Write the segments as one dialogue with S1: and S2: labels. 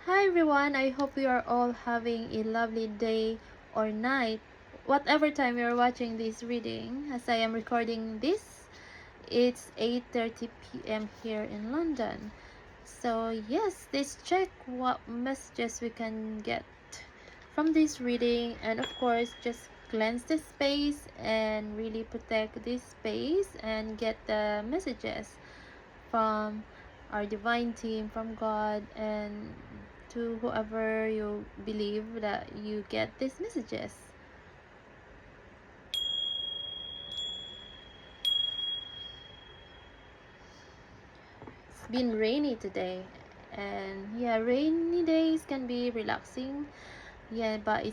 S1: Hi everyone, I hope you are all having a lovely day or night, whatever time you're watching this reading. As I am recording this, it's 8:30 p.m. here in London. So yes, let's check what messages we can get from this reading, and of course just cleanse the space and really protect this space and get the messages from our divine team, from God, and to whoever you believe that you get these messages. It's been rainy today, and yeah, rainy days can be relaxing. Yeah, but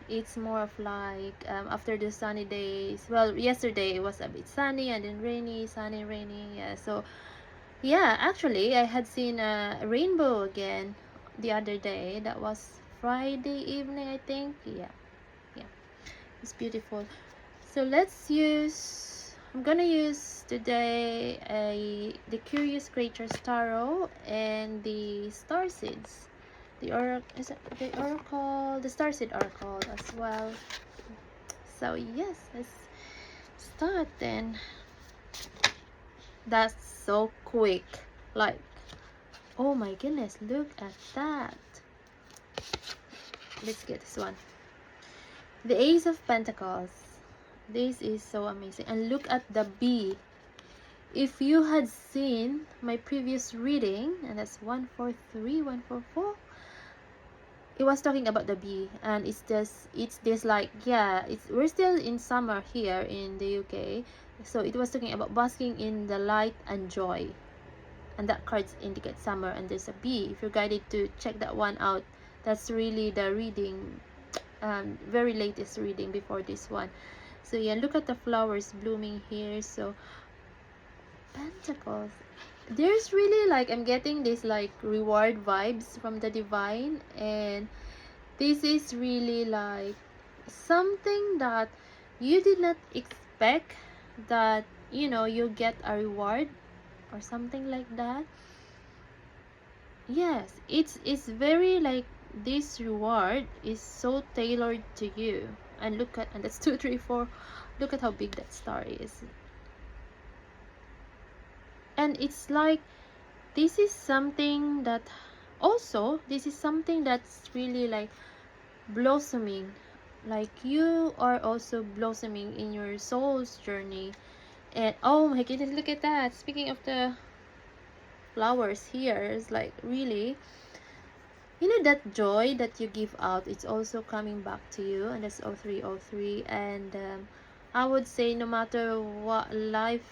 S1: it's more of like after the sunny days. Well, yesterday it was a bit sunny and then rainy, sunny, rainy. Yeah, so yeah, actually, I had seen a rainbow again the other day. That was Friday evening, I think. Yeah, it's beautiful. So I'm gonna use today the Curious Creatures Tarot and the Star Seeds. The Star Seed Oracle as well. So yes, let's start then. That's so quick. Like, oh my goodness, look at that. Let's get this one. The Ace of Pentacles. This is so amazing. And look at the bee. If you had seen my previous reading, and that's 143, 144, it was talking about the bee, and it's this like, yeah, we're still in summer here in the UK, so it was talking about basking in the light and joy, and that cards indicate summer, and there's a bee. If you're guided to check that one out, that's really the reading, very latest reading before this one. So yeah, look at the flowers blooming here. So Pentacles, there's really like, I'm getting this like reward vibes from the divine, and this is really like something that you did not expect, that you get a reward or something like that. Yes, it's very like, this reward is so tailored to you. And look at, and that's 234. Look at how big that star is. And it's like, this is something that, also this is something that's really like blossoming, like you are also blossoming in your soul's journey. And oh my goodness, look at that. Speaking of the flowers here, it's like really, that joy that you give out, it's also coming back to you. And that's 0303. And I would say, no matter what life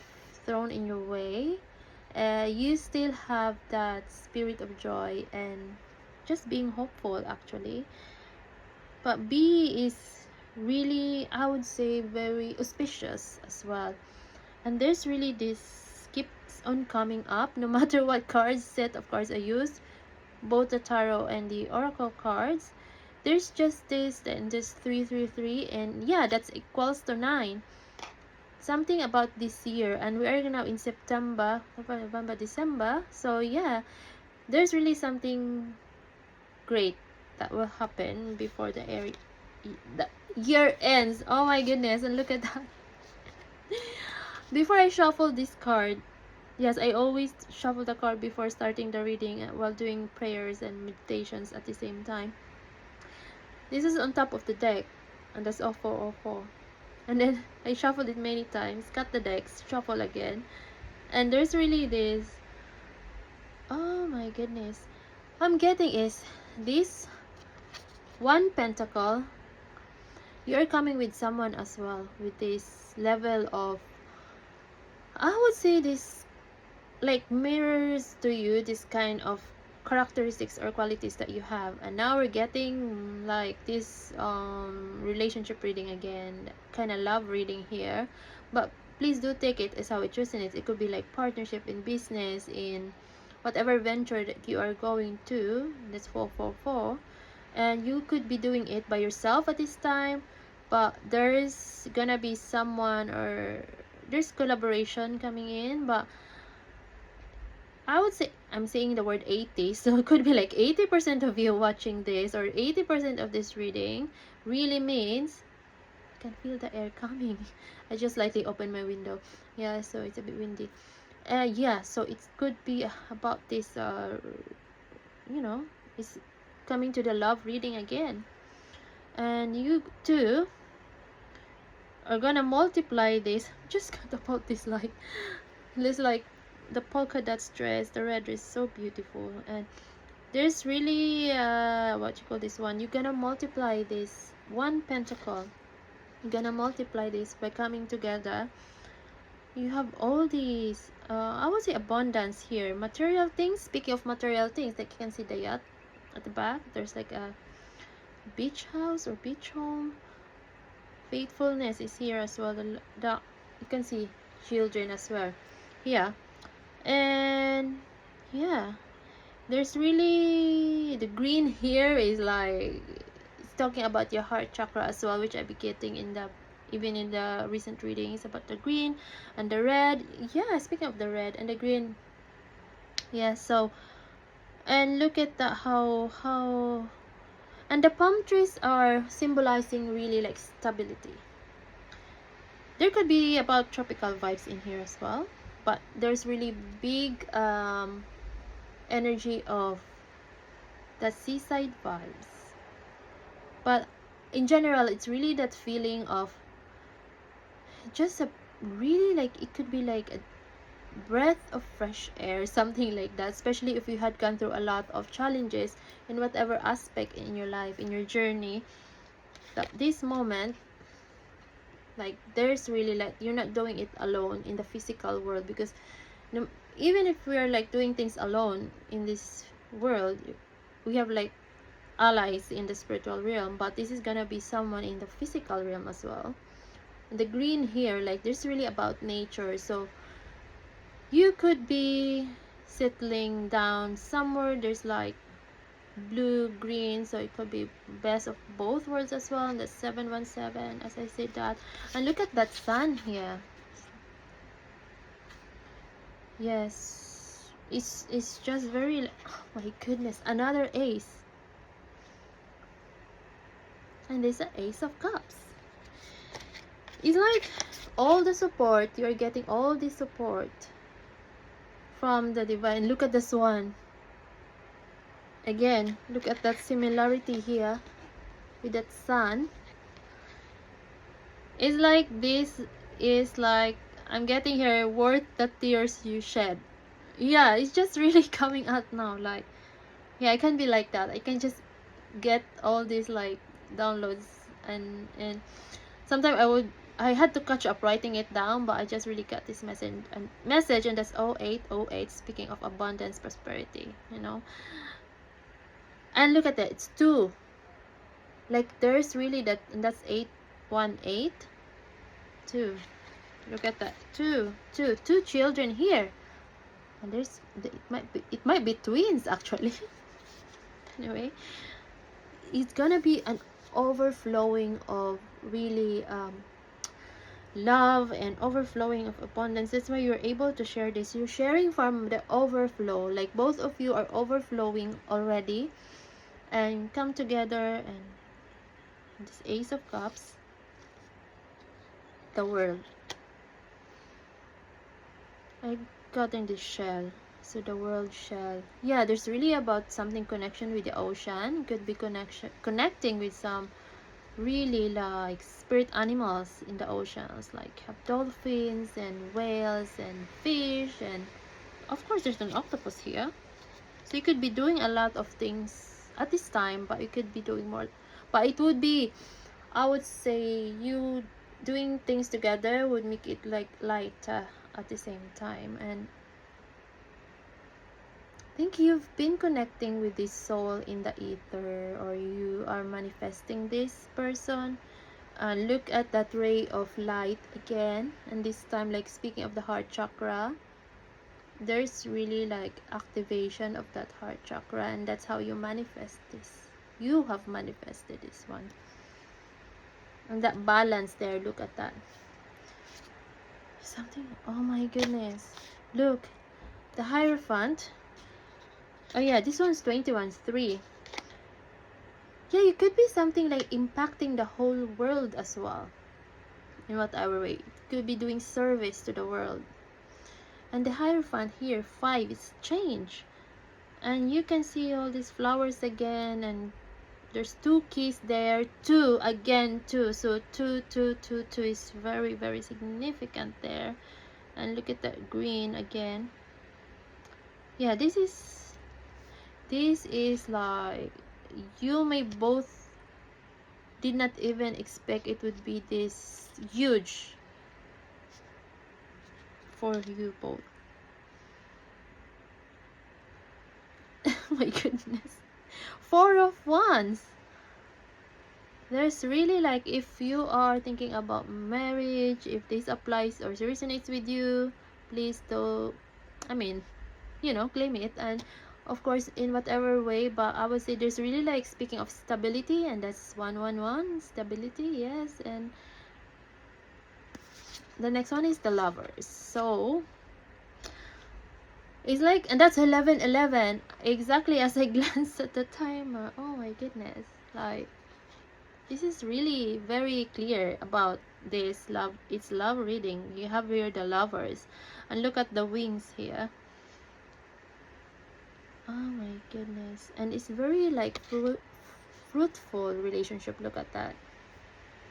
S1: thrown in your way, you still have that spirit of joy and just being hopeful, actually. But B is really, I would say, very auspicious as well. And there's really this keeps on coming up no matter what cards set of cards I use, both the tarot and the oracle cards. There's just this and this 333, and yeah, that's equals to 9. Something about this year, and we are now in September, November, December. So yeah, there's really something great that will happen before the year ends. Oh my goodness, and look at that. Before I shuffle this card, yes, I always shuffle the card before starting the reading, while doing prayers and meditations at the same time. This is on top of the deck, and that's all 404. And then I shuffled it many times, cut the decks, shuffle again. And there's really this, oh my goodness. What I'm getting is this one pentacle. You're coming with someone as well with this level of, I would say, this like mirrors to you this kind of characteristics or qualities that you have. And now we're getting like this relationship reading again, kind of love reading here. But please do take it as how it's chosen. It could be like partnership in business, in whatever venture that you are going to. That's 444. And you could be doing it by yourself at this time, but there's gonna be someone, or there's collaboration coming in. But I would say, I'm saying the word 80, so it could be like 80% of you watching this, or 80% of this reading really means, I can feel the air coming. I just lightly opened my window. Yeah, so it's a bit windy. Yeah, so it could be about this, you know, it's coming to the love reading again. And you too are gonna multiply this. Just got about this, like, this, like, the polka dot dress, the red is so beautiful. And there's really what you call this one, you're gonna multiply this one pentacle, you're gonna multiply this by coming together. You have all these I would say abundance here, material things. Speaking of material things, like you can see the yacht at the back, there's like a beach house or beach home. Faithfulness is here as well. The you can see children as well. Yeah. And yeah, there's really the green here is like it's talking about your heart chakra as well, which I'll be getting in the even in the recent readings about the green and the red. Yeah, speaking of the red and the green. Yeah, so and look at the how and the palm trees are symbolizing really like stability. There could be about tropical vibes in here as well, but there's really big energy of the seaside vibes. But in general, it's really that feeling of just a really like, it could be like a breath of fresh air, something like that, especially if you had gone through a lot of challenges in whatever aspect in your life, in your journey. That this moment, like, there's really like, you're not doing it alone in the physical world, because no, even if we are like doing things alone in this world, we have like allies in the spiritual realm, but this is gonna be someone in the physical realm as well. And the green here, like, there's really about nature, so you could be settling down somewhere, there's like blue green, so it could be best of both worlds as well. And that's 717, as I said that. And look at that sun here. Yes, it's just very, oh my goodness, another ace. And there's an ace of cups. It's like all the support, you're getting all the support from the divine. Look at this one. Again, look at that similarity here with that sun. It's like this is like, I'm getting here, worth the tears you shed. Yeah, it's just really coming out now. Like, yeah, I can be like that. I can just get all these like downloads, and sometimes I had to catch up writing it down, but I just really got this message, and that's 0808, speaking of abundance, prosperity, you know. And look at that, it's two. Like, there's really that, and that's 818, two. Look at that, two children here, and there's it might be twins actually. Anyway, it's gonna be an overflowing of really love and overflowing of abundance. That's why you're able to share this. You're sharing from the overflow, like both of you are overflowing already, and come together. And this ace of cups, the world, I got in this shell, so the world shell. Yeah, there's really about something connection with the ocean. Could be connecting with some really like spirit animals in the oceans, like have dolphins and whales and fish, and of course there's an octopus here. So you could be doing a lot of things at this time, but you could be doing more. But it would be, I would say, you doing things together would make it like lighter at the same time. And I think you've been connecting with this soul in the ether, or you are manifesting this person. Look at that ray of light again, and this time, like, speaking of the heart chakra, there's really like activation of that heart chakra, and that's how you manifest this. You have manifested this one, and that balance there, look at that. Something, oh my goodness, look, The Hierophant. Oh yeah, this one's 21-3. Yeah, it could be something like impacting the whole world as well. In whatever way. It could be doing service to the world. And the Hierophant here, 5, is change. And you can see all these flowers again, and there's 2 keys there, 2 again, 2. So 2, 2, 2, 2 is very, very significant there. And look at that green again. Yeah, this is like, you may both did not even expect it would be this huge for you both. My goodness. 4 of Wands. There's really like, if you are thinking about marriage, if this applies or resonates with you, please do, I mean, you know, claim it. And of course, in whatever way, but I would say there's really like, speaking of stability, and that's 111, stability, yes. And the next one is the Lovers. So it's like, and that's 11-11, exactly as I glanced at the timer. Oh my goodness, like, this is really very clear about this love. It's love reading. You have here the Lovers, and look at the wings here. Oh my goodness. And it's very like fruitful relationship. Look at that.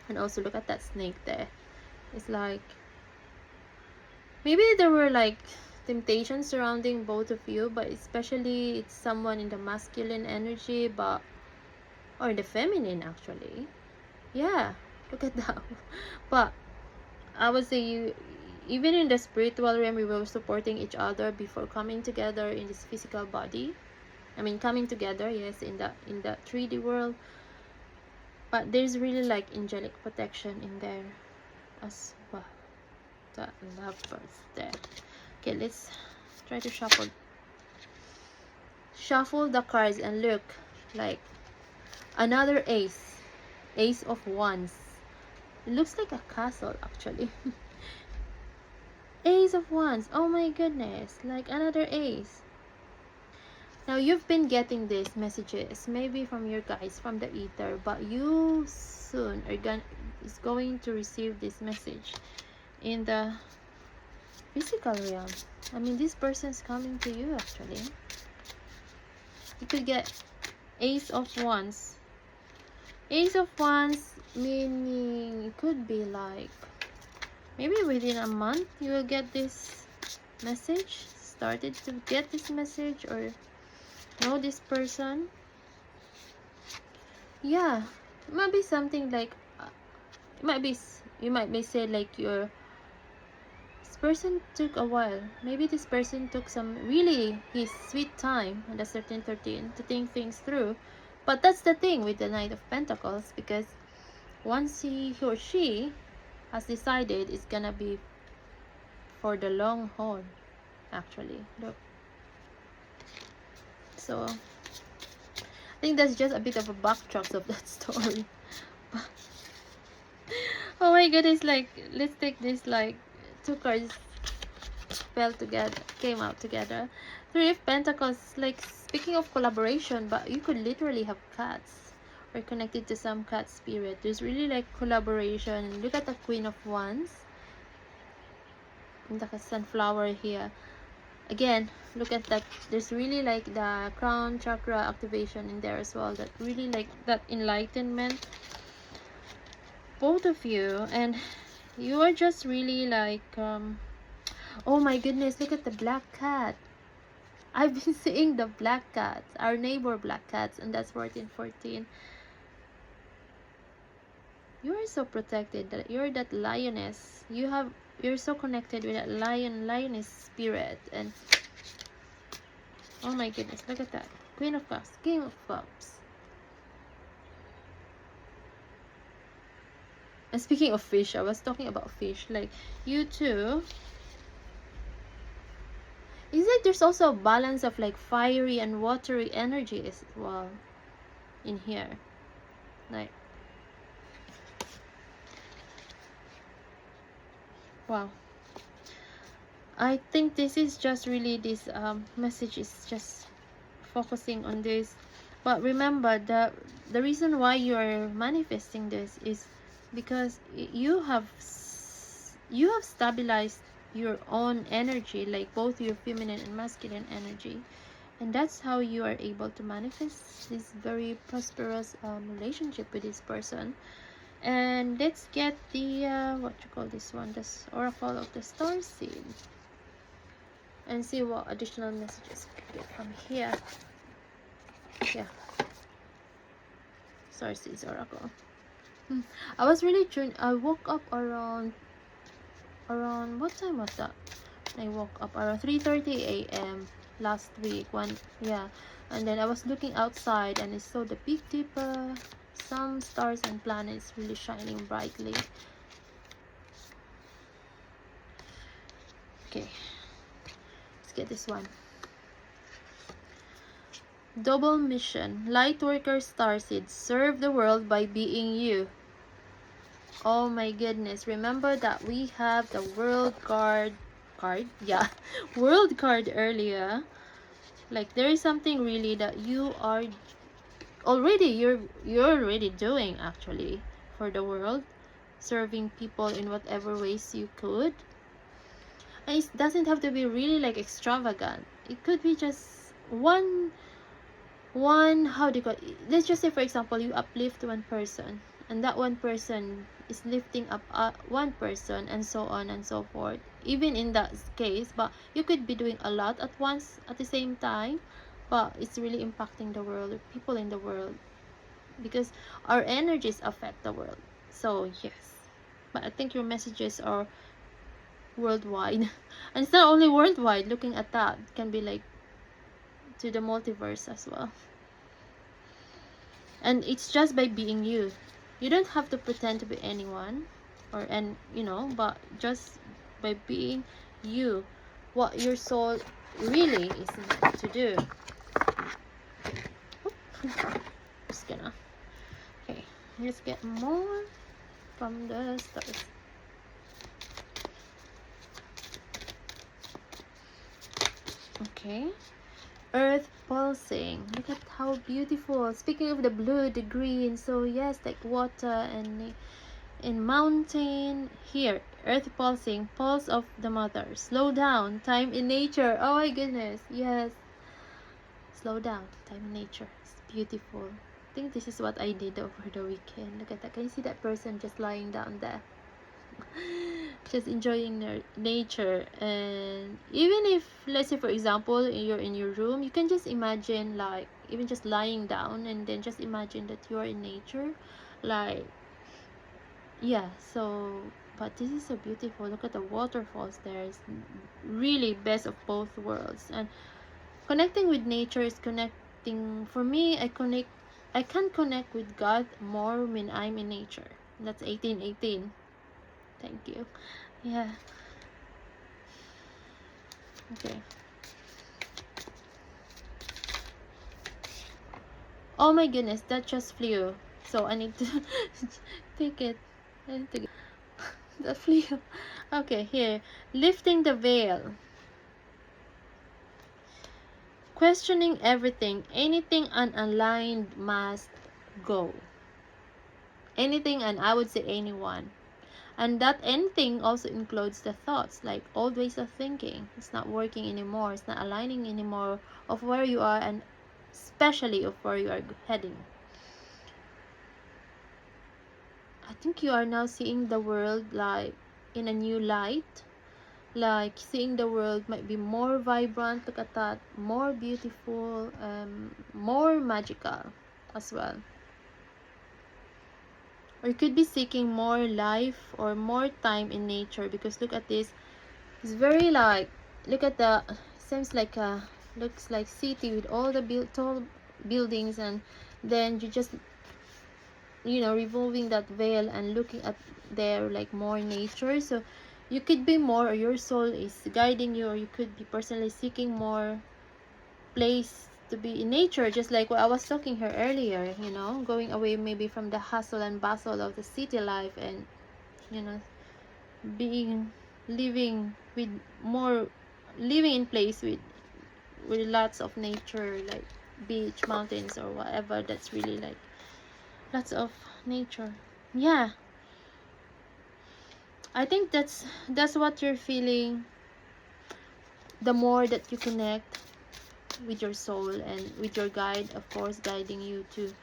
S1: And also look at that snake there. It's like, maybe there were like temptations surrounding both of you, but especially it's someone in the masculine energy, but, or the feminine actually. Yeah, look at that. But I would say, you, even in the spiritual realm, we were supporting each other before coming together in this physical body. I mean, coming together, yes, in the 3D world. But there's really like angelic protection in there as well. The Lovers there. Okay, let's try to shuffle the cards, and look, like another Ace of Wands. It looks like a castle actually. Ace of Wands. Oh my goodness, like another ace. Now you've been getting these messages maybe from your guys from the ether, but you soon is going to receive this message in the physical realm. I mean, this person's coming to you actually. You could get Ace of Wands. Ace of Wands meaning it could be like, maybe within a month you will get this message, started to get this message, or know this person. Yeah, it might be something like, it might be, you might be say like, your this person took a while. Maybe this person took some really his sweet time on the 13 to think things through. But that's the thing with the Knight of Pentacles, because once he or she has decided, it's gonna be for the long haul actually. Look, so I think that's just a bit of a backtrack of that story. Oh my goodness, like, let's take this, like, 2 cards came out together. 3 of Pentacles, like, speaking of collaboration, but you could literally have cats or connected to some cat spirit. There's really like collaboration. Look at the Queen of Wands and the sunflower here. Again, look at that. There's really like the crown chakra activation in there as well. That really like that enlightenment. Both of you, and you are just really like, oh my goodness, look at the black cat. I've been seeing the black cats, our neighbor black cats, and that's 1414. You are so protected, that you're that lioness. You're so connected with that lioness spirit. And oh my goodness, look at that. Queen of Cups, King of Cups. And speaking of fish, I was talking about fish. Like, you too. Is it there's also a balance of like fiery and watery energy as well in here. Like, wow. I think this is just really this message is just focusing on this. But remember, the reason why you are manifesting this is because you have stabilized your own energy, like both your feminine and masculine energy, and that's how you are able to manifest this very prosperous relationship with this person. And let's get the what you call this one, this oracle of the star seed, and see what additional messages we can get from here. Yeah, star seeds oracle. I was really I woke up around what time was that? I woke up around 3:30 a.m. last week. Yeah, and then I was looking outside and I saw the Big Dipper, some stars and planets really shining brightly. Okay, let's get this one. Double mission. Lightworker starseed. Serve the world by being you. Oh my goodness. Remember that we have the world card. Yeah. World card earlier. Like there is something really that you are already you're already doing actually for the world, serving people in whatever ways you could. And it doesn't have to be really like extravagant. It could be just one how do you call it? Let's just say for example you uplift one person and that one person is lifting up one person, and so on and so forth, even in that case. But you could be doing a lot at once at the same time, but it's really impacting the world, people in the world, because our energies affect the world. So yes, but I think your messages are worldwide. And it's not only worldwide. Looking at that, it can be like to the multiverse as well. And it's just by being you. You don't have to pretend to be anyone, or but just by being you, what your soul really is meant to do. Just gonna, okay, let's get more from the stars. Okay, earth pulsing. Look at how beautiful. Speaking of the blue, the green, so yes, like water and in mountain. Here, earth pulsing, pulse of the mother. Slow down, time in nature. Oh my goodness, yes. Slow down, time in nature. It's beautiful. I think this is what I did over the weekend. Look at that. Can you see that person just lying down there? Just enjoying their nature. And even if, let's say for example, you're in your room, you can just imagine, like even just lying down, and then just imagine that you are in nature, like, yeah. So but this is so beautiful. Look at the waterfalls there. It's really best of both worlds. And connecting with nature is connecting, for me, I can connect with God more when I'm in nature. That's 1818. Thank you. Yeah. Okay. Oh my goodness, that just flew. So I need to take it. I need to get that flew. Okay, here. Lifting the veil. Questioning everything. Anything unaligned must go. Anything, and I would say anyone. And that anything also includes the thoughts, like old ways of thinking. It's not working anymore. It's not aligning anymore of where you are, and especially of where you are heading. I think you are now seeing the world like in a new light. Like seeing the world might be more vibrant. Look at that. More beautiful, more magical as well. Or you could be seeking more life or more time in nature, because look at this. It's very like, look at the, seems like a, looks like city with all the tall buildings, and then you just revolving that veil and looking at there like more nature. So you could be more, or your soul is guiding you, or you could be personally seeking more place to be in nature, just like what I was talking here earlier, going away maybe from the hustle and bustle of the city life, and being living with more living in place with lots of nature, like beach, mountains, or whatever. That's really like lots of nature. Yeah, I think that's what you're feeling. The more that you connect with your soul and with your guide, of course, guiding you to,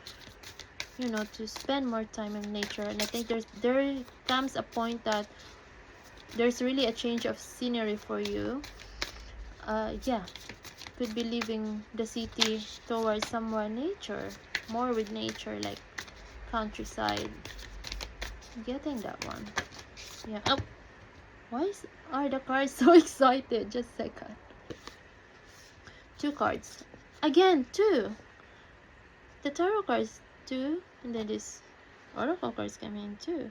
S1: you know, to spend more time in nature. And I think there comes a point that there's really a change of scenery for you. Yeah, could be leaving the city towards somewhere nature, more with nature, like countryside. Getting that one. Yeah. Oh, are the cards so excited? Just a second. Two cards. Again, two. The tarot cards, two. And then this oracle cards come in, too.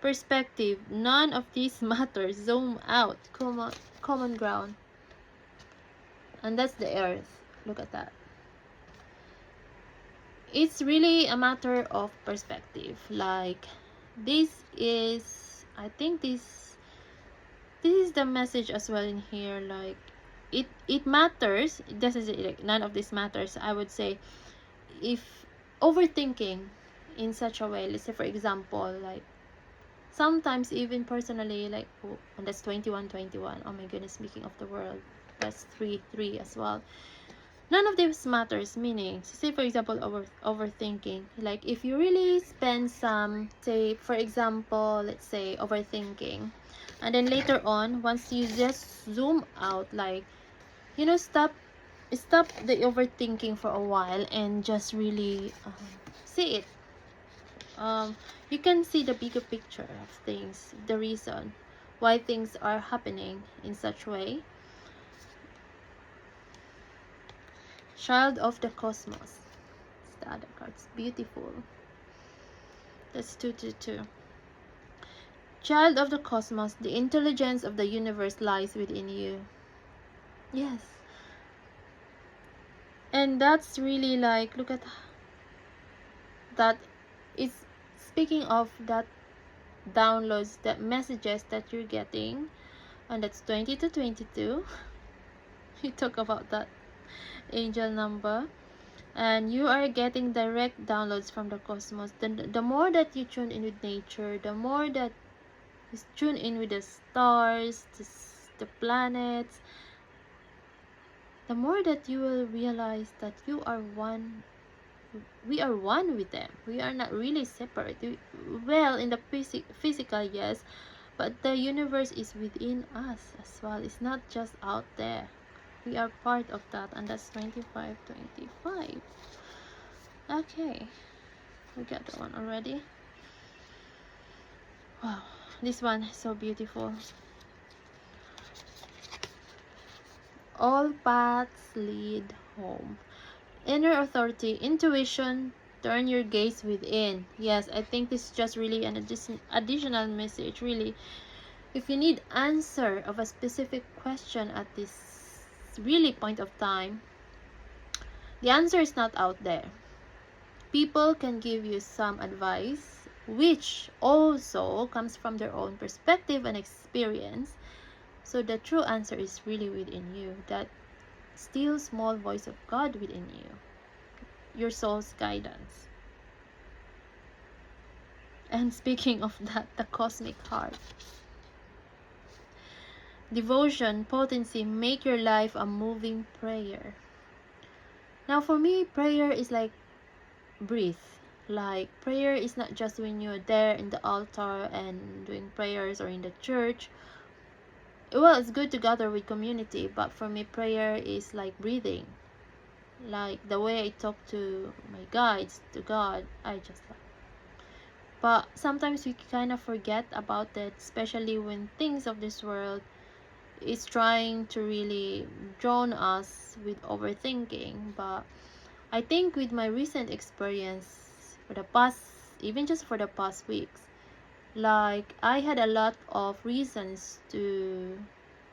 S1: Perspective. None of these matters. Zoom out. Common ground. And that's the earth. Look at that. It's really a matter of perspective. Like, this is, I think this is the message as well in here. Like, it matters. This is like, none of this matters. I would say, if overthinking in such a way, let's say for example, like sometimes even personally, like, oh, and that's 21, oh my goodness, speaking of the world, that's 3 as well. None of this matters, meaning, say for example, overthinking. Like, if you really spend some, say for example, let's say overthinking, and then later on, once you just zoom out, like, you know, stop the overthinking for a while and just really see it. You can see the bigger picture of things, the reason why things are happening in such way. Child of the Cosmos. It's the other cards. Beautiful. That's 222. Child of the Cosmos. The intelligence of the universe lies within you. Yes. And that's really like, look at that. It's speaking of that downloads, that messages that you're getting, and that's 20 to 22. We talk about that angel number, and you are getting direct downloads from the cosmos. The more that you tune in with nature, the more that you tune in with the stars, the planets, the more that you will realize that you are one. We are one with them. We are not really separate. Well, in the physical, yes, but the universe is within us as well. It's not just out there. We are part of that, and that's 25. Okay, we got that one already. Wow, this one is so beautiful. All paths lead home. Inner authority, intuition, turn your gaze within. Yes, I think this is just really an additional message. Really, if you need answer of a specific question at this really point of time, the answer is not out there. People can give you some advice, which also comes from their own perspective and experience. So the true answer is really within you. That still small voice of God within you, your soul's guidance. And speaking of that, the cosmic heart. Devotion, potency, make your life a moving prayer. Now for me, prayer is like breathe. Like, prayer is not just when you're there in the altar and doing prayers or in the church. Well, it's good to gather with community, but for me, prayer is like breathing. Like the way I talk to my guides, to God, I just like. But sometimes we kind of forget about that, especially when things of this world is trying to really drown us with overthinking. But I think with my recent experience for the past, even just for the past weeks, like, I had a lot of reasons to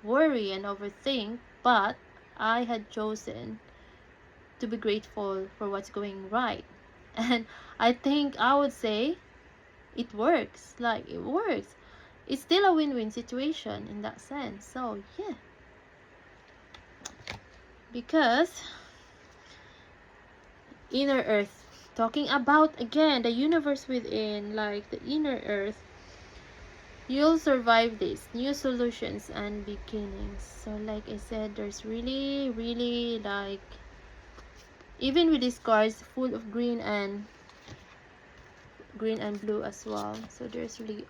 S1: worry and overthink, but I had chosen to be grateful for what's going right. And I think I would say it works. Like, it works. it's still a win-win situation in that sense. So yeah, because inner earth, talking about again the universe within, like the inner earth, you'll survive this, new solutions and beginnings. So like I said, there's really like, even with these cards full of green and blue as well, so there's really